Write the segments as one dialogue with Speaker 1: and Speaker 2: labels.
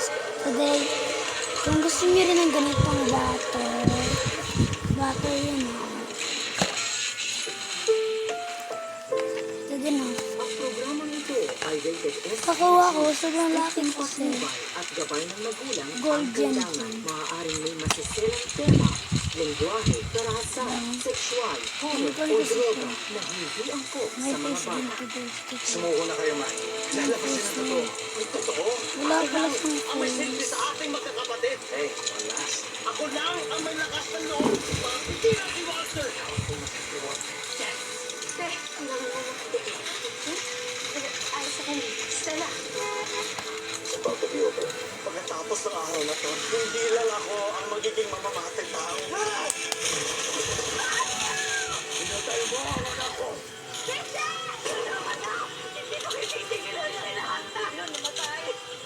Speaker 1: guys. Today, kung gusto niyo rin ng ganitong batter yun ito din
Speaker 2: Ang programang ito ay rated S.
Speaker 1: Kakawa ko, sobrang laki kasi.
Speaker 2: At gabay ng magulang
Speaker 1: Gold
Speaker 2: ang kailangan maaaring may masiselang tema, lengguwahe, karahasan, sexual, horror, o droga na hindi angkop
Speaker 1: May
Speaker 2: sa mga
Speaker 1: face
Speaker 2: bata.
Speaker 1: dito.
Speaker 3: Sumuko na kayo, man. Lalabasin ang totoo.
Speaker 2: Ang totoo,
Speaker 1: Wala pala siyang
Speaker 3: Ang may silbi
Speaker 1: face.
Speaker 3: sa ating magkakapatid. Hey, walas. Ako lang ang may lakas ng loob. Pagpitira si Walter. Pagkatapos ng araw na to, hindi lang ako ang magiging mamamatay tao. Pinatay mo ang anak ko.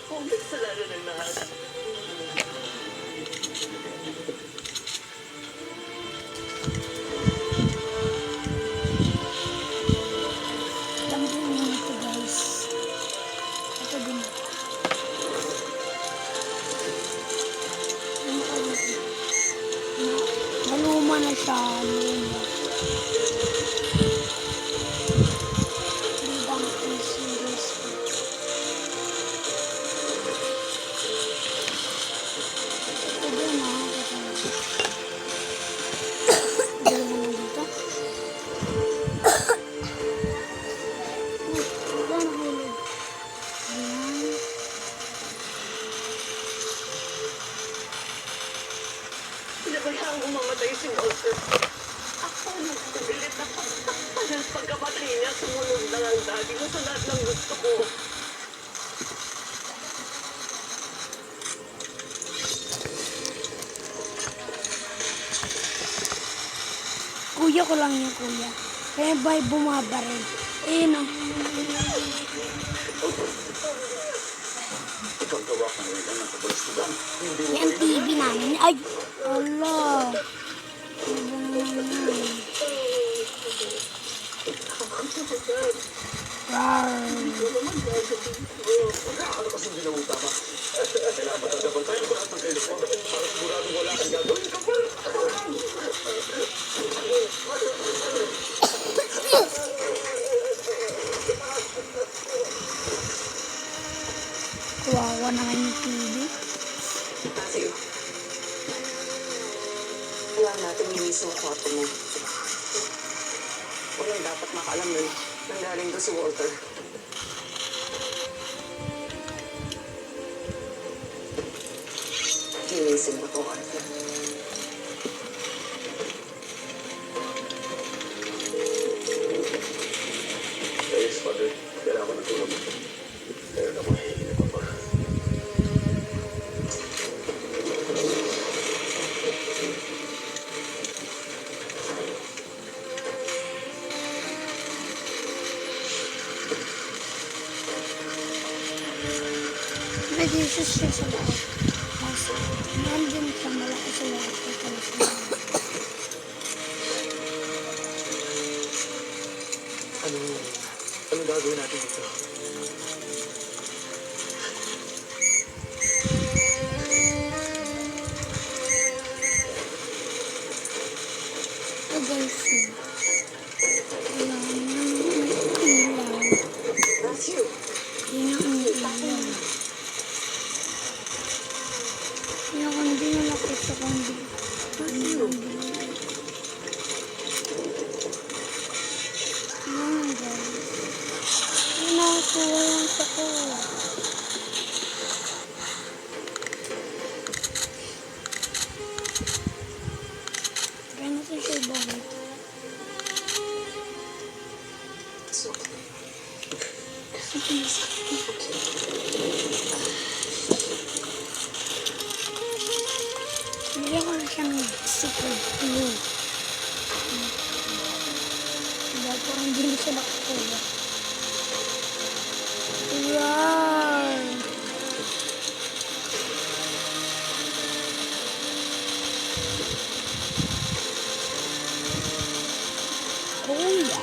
Speaker 3: Kung kasalanan ng lahat.
Speaker 1: Alam ko yun ito guys. Ito din. Naluma na siya. Naluma. Ang serious. Ito din Dito naman dito. Wala nahulog. Ayan.
Speaker 3: Pinabayaan mo mamatay si Walter. Ako nagpipilit na pagtakpan ng pagkamatay niya. Sumunod na lang dati mo sa lahat ng gusto ko.
Speaker 1: Kuya ko lang yung kuya. Kaya ba'y bumabaril? Ayun o.
Speaker 3: Ikaw gawa ka rin ng kabulustugan. Hindi mo
Speaker 1: Yan TV namin. Ay! Allah! Ano ba naman yan? Rawr!
Speaker 3: ano kasi hindi na tama. Kailangan matagabantayan ko lahat ng kilos mo. Para siguradong wala kang gagawin ka pa.
Speaker 1: Kawawa naman yung TV.
Speaker 2: Matthew, alam natin yung mismo kwarto mo. Walang dapat makaalam nun. Nanggaling doon si Walter. Ginising mo to, Arthur.
Speaker 3: Yes, Father. Kailangan ko ng tulong. Kaya na mahihingi pa pa.
Speaker 1: Nag-isus siya sa loob. Kasi, nandun siya malaki sa loob. Ito na siya.
Speaker 3: Anong gagawin natin dito?
Speaker 1: Ito guys. Wala nang ilaw.
Speaker 2: Matthew!
Speaker 1: Yun ang ilaw. Kaya kung hindi nyo nakita kung hindi.
Speaker 2: Matthew!
Speaker 1: Ayan guys. Yun nakakuha lang sa ko. Kaya natin siya ibalik.
Speaker 2: So,
Speaker 1: Bigyan ko na siya ng secret clue. Dahil parang hindi na siya nakakuha. Wow! Kuya!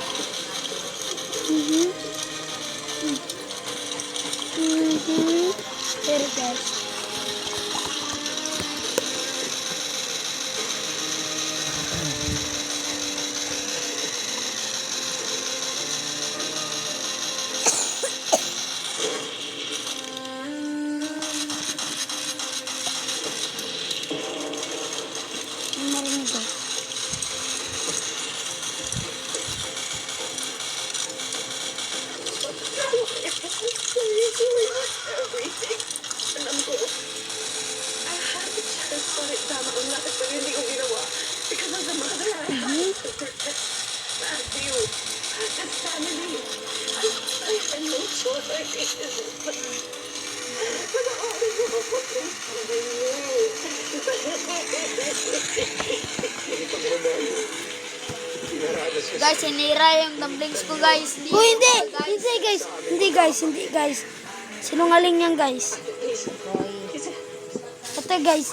Speaker 1: Pero guys,
Speaker 4: Guys, sinira yung dumplings ko, guys.
Speaker 1: Oh, hindi! Hindi, guys! Hindi, guys! Hindi, guys! Sinungaling yan, guys. Ito, guys.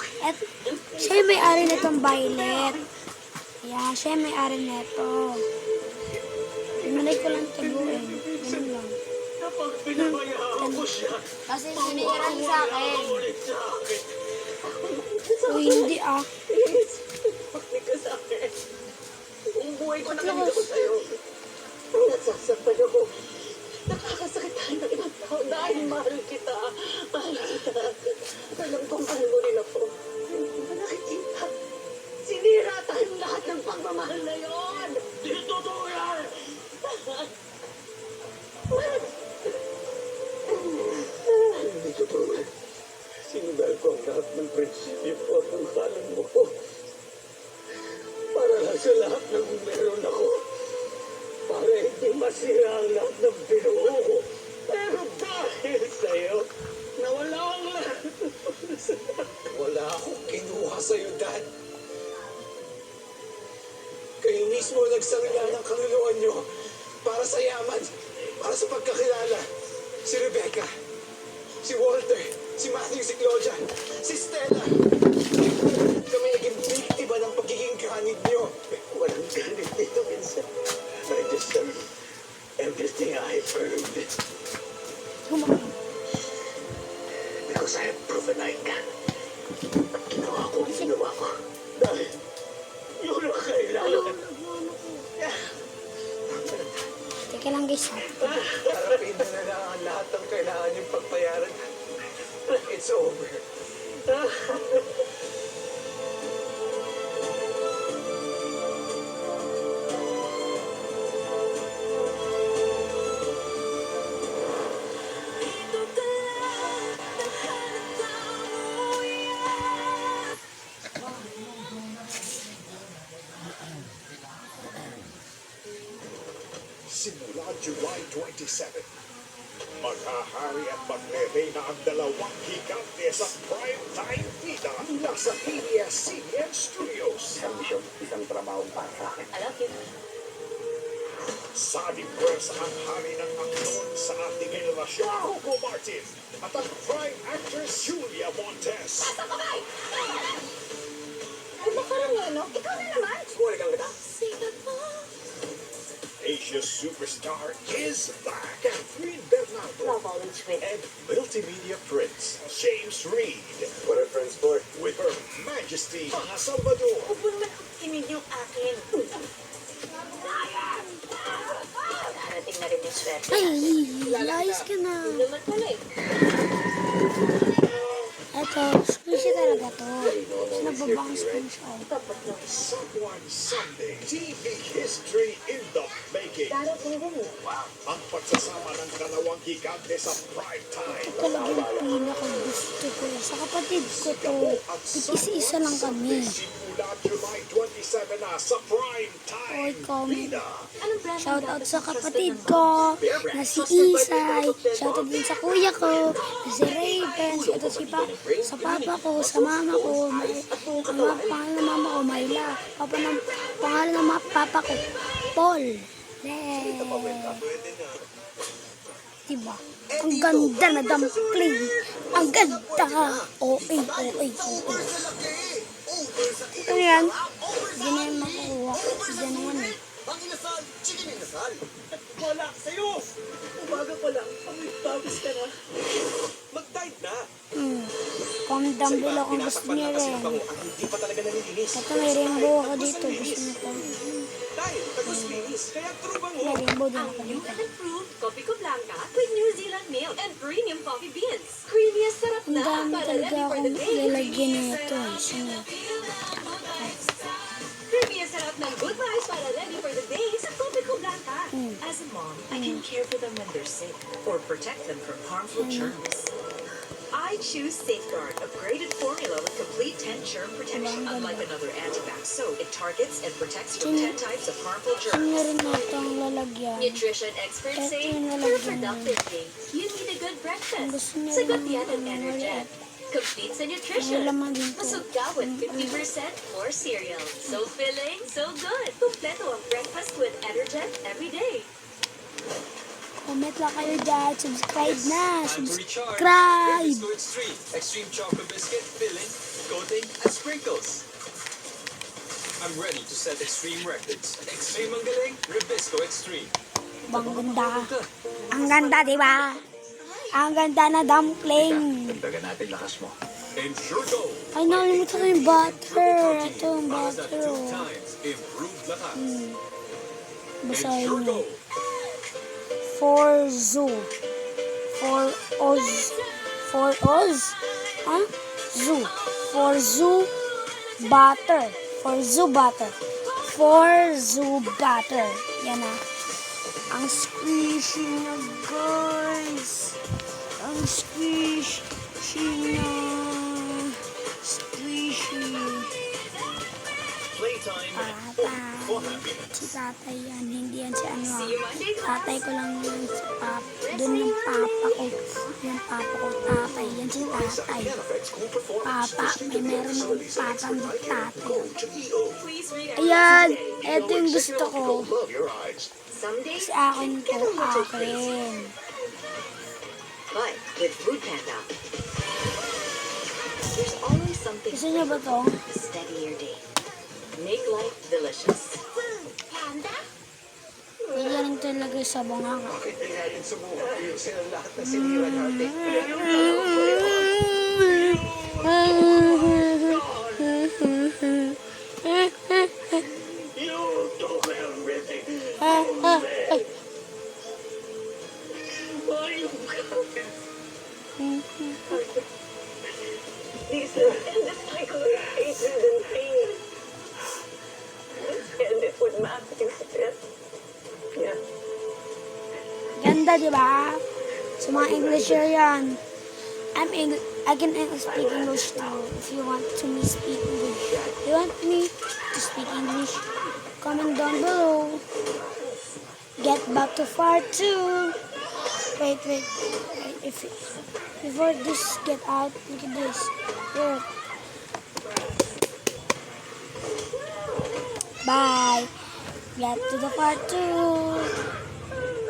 Speaker 1: Siya yung may-ari nitong Violet. Ayan, siya yung may-ari nito. Pinalay ko lang taguin. Ganun lang.
Speaker 3: Kapag pinabayaan ko siya,
Speaker 4: Kasi sinira niya sa akin.
Speaker 3: ulit sa akin.
Speaker 1: Oh, hindi ah.
Speaker 3: Please, makinig ka sa akin. Ang buhay ko nakita ko sa'yo. Nasasaktan ako. Nakakasakit tayo ng ibang tao dahil mahal kita. Mahal kita. Alam kong mahal mo rin ako. Hindi mo nakikita. Sinira tayong lahat ng pagmamahal na yon. Di totoo yan! Hindi totoo yan. Sinundan ko ang lahat ng prinsipyo at ng kalan mo ko. Para lang sa lahat ng meron ako. Para hindi masira ang lahat ng binuo ko. Pero dahil sa'yo, nawala ang lahat. Wala akong kinuha sa'yo, Dad. Kayo mismo nagsangla ng kaluluwa nyo para sa yaman, para sa pagkakilala. Si Rebecca, si Walter, si Matthew, si Claudia, si Stella. Kami naging biktima ng pagiging ganid nyo. Walang ganid dito, minsan. I just done everything I've earned. Because I have proven I can. At ginawa ko ang ginawa ko. Dahil yun ang kailangan.
Speaker 1: Teka lang, guys.
Speaker 3: Harapin na na lang ang lahat ng kailangan yung pagbayaran. It's over.
Speaker 5: Simula July 27, maghahari at magre-reyna ang dalawang higante sa primetime vida nasa PBS-CBN Studios.
Speaker 3: Isang isang trabaho para sa akin. I love you.
Speaker 5: Sabing pwersa ang hari ng akton sa ating henerasyon, Hugo Martin, at ang prime actress Julia Montes.
Speaker 3: Ay, parang ano? Ikaw na naman? Sumuli kang kita?
Speaker 5: Asia's superstar is back. Catherine Bernardo
Speaker 3: Love all in sweet.
Speaker 5: and multimedia prince James Reid
Speaker 3: What are friends for?
Speaker 5: with Her Majesty Mga Salvador.
Speaker 3: Huwag mo naman kinig yung akin. Darating na rin yung swerte.
Speaker 1: Ay, ayos ka na.
Speaker 3: Naman pala eh.
Speaker 1: Ito, squishy talaga to. Tapos nagbabangs ko siya.
Speaker 3: Dapat na.
Speaker 5: Someone Someday TV history in the making.
Speaker 3: Darating din eh.
Speaker 5: Ang pagsasama ng dalawang higante sa prime time.
Speaker 1: Talagang pinaka-gusto ko. Sa kapatid ko to, isa-isa lang kami.
Speaker 5: Simula July 27 na sa prime
Speaker 1: Oy,
Speaker 5: time.
Speaker 1: comment.
Speaker 5: Vida.
Speaker 1: Shoutout sa kapatid ko, na si Isay. Shoutout din sa kuya ko, na si Raven. Shoutout sa papa ko, sa mama ko. Ang pangalan ng mama ko, Myla. Pangalan ng papa ko, Paul. Diba? Ang ganda na dumpling. Ang ganda. OA. Ano yan? Hindi na yan makukuha. Hindi na yan eh.
Speaker 6: Ang inasal, chicken inasal.
Speaker 3: Wala sa'yo! Umaga pa lang, pagkabis ka na.
Speaker 6: Mag-dive na.
Speaker 1: Comment down below kung gusto niyo rin.
Speaker 6: Hindi pa talaga nanilinis.
Speaker 1: Ito may rainbow ako dito. Gusto niyo to.
Speaker 6: Dahil, tagus-linis. Kaya trubang
Speaker 1: May rainbow din ako
Speaker 7: New
Speaker 1: dito.
Speaker 7: and improved Coffee Co Blanca with New Zealand milk and premium coffee beans. Creamy as sarap
Speaker 1: Ang
Speaker 7: na
Speaker 1: dami
Speaker 7: para
Speaker 1: talaga
Speaker 7: ready for the
Speaker 1: akong
Speaker 7: day.
Speaker 1: lalagyan nito. Sunod.
Speaker 7: Creamy as sarap ng good vibes para ready for the day sa Coffee Co Blanca.
Speaker 2: As a mom, I can care for them when they're sick or protect them from harmful germs. I choose Safeguard, upgraded formula with complete 10 germ protection. Unlike another antibac soap, it targets and protects from 10 types of harmful
Speaker 1: Saan
Speaker 2: germs.
Speaker 1: na rin natin ang lalagyan?
Speaker 7: Nutrition experts
Speaker 1: Ito
Speaker 7: say
Speaker 1: yung
Speaker 7: for
Speaker 1: lalagyan
Speaker 7: productive
Speaker 1: natin.
Speaker 7: day, you need a good
Speaker 1: Kung
Speaker 7: breakfast.
Speaker 1: gusto niyo
Speaker 7: Sagot
Speaker 1: rin
Speaker 7: yan ang
Speaker 1: ng
Speaker 7: Energen.
Speaker 1: maliit.
Speaker 7: Completes the
Speaker 1: May
Speaker 7: nutrition.
Speaker 1: laman din to.
Speaker 7: Masugga with 50% more cereal. So filling, so good. Kompleto ang breakfast with Energet every day.
Speaker 1: Comment lang kayo dyan. Subscribe na.
Speaker 3: Time to recharge.
Speaker 1: Subscribe.
Speaker 3: Nabisco Extreme. Extreme chocolate biscuit, filling, coating, and sprinkles. I'm ready to set extreme records. Extreme ang galing, Nabisco Extreme.
Speaker 1: Bang ganda. Ang ganda, di ba? Ang ganda na dumpling.
Speaker 3: Dagdagan natin lakas mo. Ensure Go.
Speaker 1: Ay, nakalimutan ko yung butter. Ito yung
Speaker 3: Para sa
Speaker 1: butter.
Speaker 3: 2 times improved lakas.
Speaker 1: Basahin
Speaker 3: Ensure
Speaker 1: mo.
Speaker 3: Go.
Speaker 1: For zoo. For Oz. For Oz? Huh? Zoo. For zoo butter. For zoo butter. For zoo butter. Yan na. Ang squishy na, guys. Ang squishy na. Squishy.
Speaker 5: Playtime
Speaker 1: Tatay.
Speaker 5: for happiness.
Speaker 1: Si tatay yan. Hindi yan si ano.
Speaker 7: See you Monday, class.
Speaker 1: Tatay ko lang yan si papa. Doon yung papa ko. Yung papa ko. Tatay. Yan si tatay. Papa. May meron akong papa ng tatay.
Speaker 7: Please read
Speaker 1: Ayan.
Speaker 7: every day.
Speaker 1: Ito yung gusto ko.
Speaker 5: Love your eyes.
Speaker 7: Some days,
Speaker 1: Si akin
Speaker 7: you
Speaker 1: to.
Speaker 7: get a little crazy.
Speaker 1: Akin.
Speaker 2: But with Food Panda, there's always something
Speaker 1: Gusto niyo ba to?
Speaker 2: to steady your day. Make life delicious.
Speaker 1: Ganyan talaga sa bunganga.
Speaker 3: Bakit di natin subukan ayusin ang lahat ng sinira natin?
Speaker 5: You don't have everything.
Speaker 2: These are the cycle of hatred and pain. Let's end it with Matthew's death. Yeah.
Speaker 1: Ganda, di ba? Sa mga Englisher yan. I can speak English too. If you want to me speak English. You want me to speak English? Comment down below. Get back to part 2. Wait. Before this get out, look at this. Look. Bye. Get to the part 2.